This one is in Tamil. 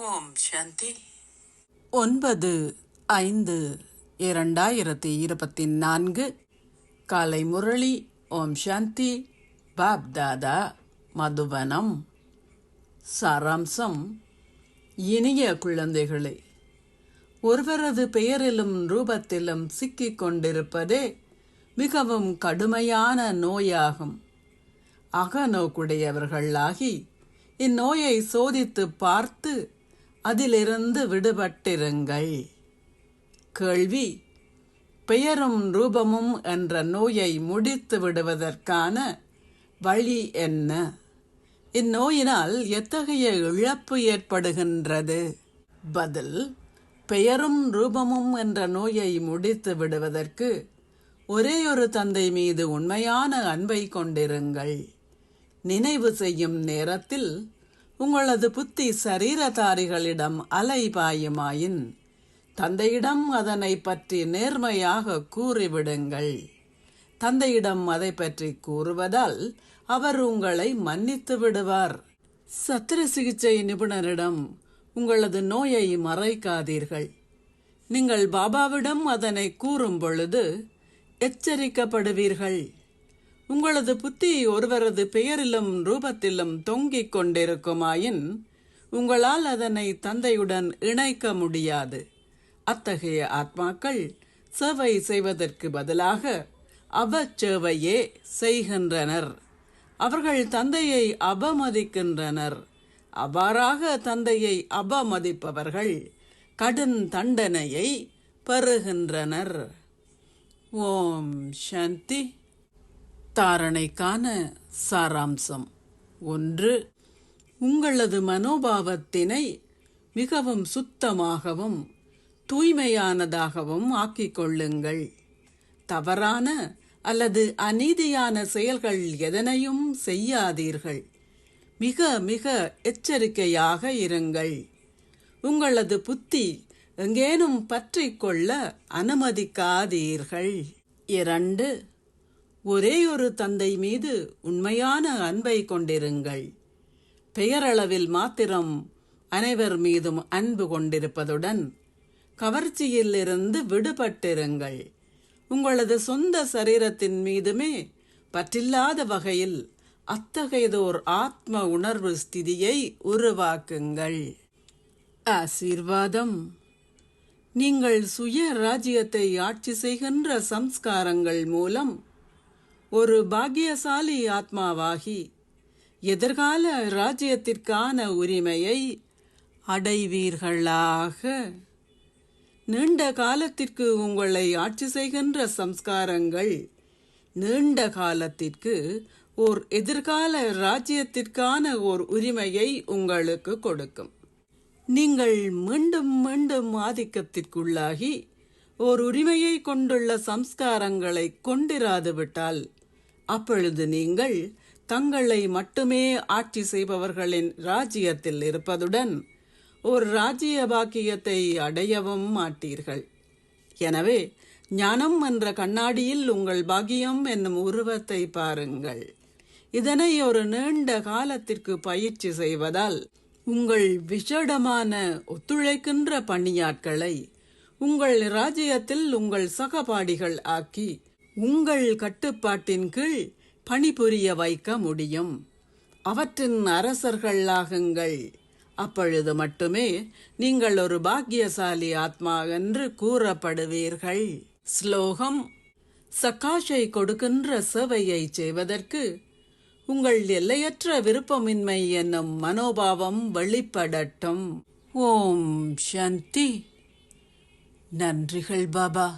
ஓம் சாந்தி. 9/5/2024 காலை முரளி. ஓம் சாந்தி. பாப் தாதா, மதுவனம். சாராம்சம். இனிய குழந்தைகளே, ஒருவரது பெயரிலும் ரூபத்திலும் சிக்கிக் கொண்டிருப்பதே மிகவும் கடுமையான நோயாகும். அகநோக்குடையவர்களாகி இந்நோயை சோதித்து பார்த்து அதிலிருந்து விடுபட்டிருங்கள். கேள்வி: பெயரும் ரூபமும் என்ற நோயை முடித்து விடுவதற்கான வழி என்ன? இந்நோயினால் எத்தகைய இழப்பு ஏற்படுகின்றது? பதில்: பெயரும் ரூபமும் என்ற நோயை முடித்து விடுவதற்கு ஒரேயொரு தந்தை மீது உண்மையான அன்பை கொண்டிருங்கள். நினைவு செய்யும் நேரத்தில் உங்களது புத்தி சரீரதாரிகளிடம் அலைபாயுமாயின் தந்தையிடம் அதனை பற்றி நேர்மையாக கூறிவிடுங்கள். தந்தையிடம் அதை பற்றி கூறுவதால் அவர் உங்களை மன்னித்து விடுவார். சத்திர சிகிச்சை நிபுணரிடம் உங்களது நோயை மறைக்காதீர்கள். நீங்கள் பாபாவிடம் அதனை கூறும் பொழுது எச்சரிக்கப்படுவீர்கள். உங்களது புத்தி ஒருவரது பெயரிலும் ரூபத்திலும் தொங்கிக் கொண்டிருக்குமாயின் உங்களால் அதனை தந்தையுடன் இணைக்க முடியாது. அத்தகைய ஆத்மாக்கள் சேவை செய்வதற்கு பதிலாக அவச்சேவையே செய்கின்றனர். அவர்கள் தந்தையை அபமதிக்கின்றனர். அவ்வாறாக தந்தையை அபமதிப்பவர்கள் கடும் தண்டனையை பெறுகின்றனர். ஓம் சாந்தி. தாரணைக்கான சாராம்சம். 1. உங்களது மனோபாவத்தினை மிகவும் சுத்தமாகவும் தூய்மையானதாகவும் ஆக்கிக் கொள்ளுங்கள். தவறான அல்லது அநீதியான செயல்கள் எதனையும் செய்யாதீர்கள். மிக மிக எச்சரிக்கையாக இருங்கள். உங்களது புத்தி எங்கேனும் பற்றிக்கொள்ள அனுமதிக்காதீர்கள். 2. ஒரேயொரு தந்தை மீது உண்மையான அன்பை கொண்டிருங்கள். பெயரளவில் மாத்திரம் அனைவர் மீதும் அன்பு கொண்டிருப்பதுடன் கவர்ச்சியிலிருந்து விடுபட்டிருங்கள். உங்களது சொந்த சரீரத்தின் மீதுமே பற்றில்லாத வகையில் அத்தகையதோர் ஆத்ம உணர்வு ஸ்திதியை உருவாக்குங்கள். ஆசீர்வாதம். நீங்கள் சுய ராஜ்யத்தை ஆட்சி செய்கின்ற சம்ஸ்காரங்கள் மூலம் ஒரு பாக்கியசாலி ஆத்மாவாகி எதிர்கால ராஜ்யத்திற்கான உரிமையை அடைவீர்களாக. நீண்ட காலத்திற்கு உங்களை ஆட்சி செய்கின்ற சம்ஸ்காரங்கள் நீண்ட காலத்திற்கு ஓர் எதிர்கால ராஜ்யத்திற்கான ஓர் உரிமையை உங்களுக்கு கொடுக்கும். நீங்கள் மீண்டும் மீண்டும் ஆதிக்கத்திற்குள்ளாகி ஓர் உரிமையை கொண்டுள்ள சம்ஸ்காரங்களை கொண்டிராது விட்டால் அப்பொழுது நீங்கள் தங்களை மட்டுமே ஆட்சி செய்பவர்களின் ராஜ்யத்தில் இருப்பதுடன் ஒரு ராஜ்ய பாக்கியத்தை அடையவும் மாட்டீர்கள். எனவே ஞானம் என்ற கண்ணாடியில் உங்கள் பாக்கியம் என்னும் உருவத்தை பாருங்கள். இதனை ஒரு நீண்ட காலத்திற்கு பயிற்சி செய்வதால் உங்கள் விசேடமான ஒத்துழைக்கின்ற பணியாட்களை உங்கள் ராஜ்யத்தில் உங்கள் சகபாடிகள் ஆக்கி உங்கள் கட்டுப்பாட்டின் கீழ் பணிபுரிய வைக்க முடியும். அவற்றின் அரசர்கள் ஆகுங்கள். அப்பொழுது மட்டுமே நீங்கள் ஒரு பாக்கியசாலி ஆத்மா என்று கூறப்படுவீர்கள். ஸ்லோகம். சகாஷை கொடுக்கின்ற சேவையை செய்வதற்கு உங்கள் எல்லையற்ற விருப்பமின்மை என்னும் மனோபாவம் வெளிப்படட்டும். ஓம் சாந்தி. நன்றிகள் பாபா.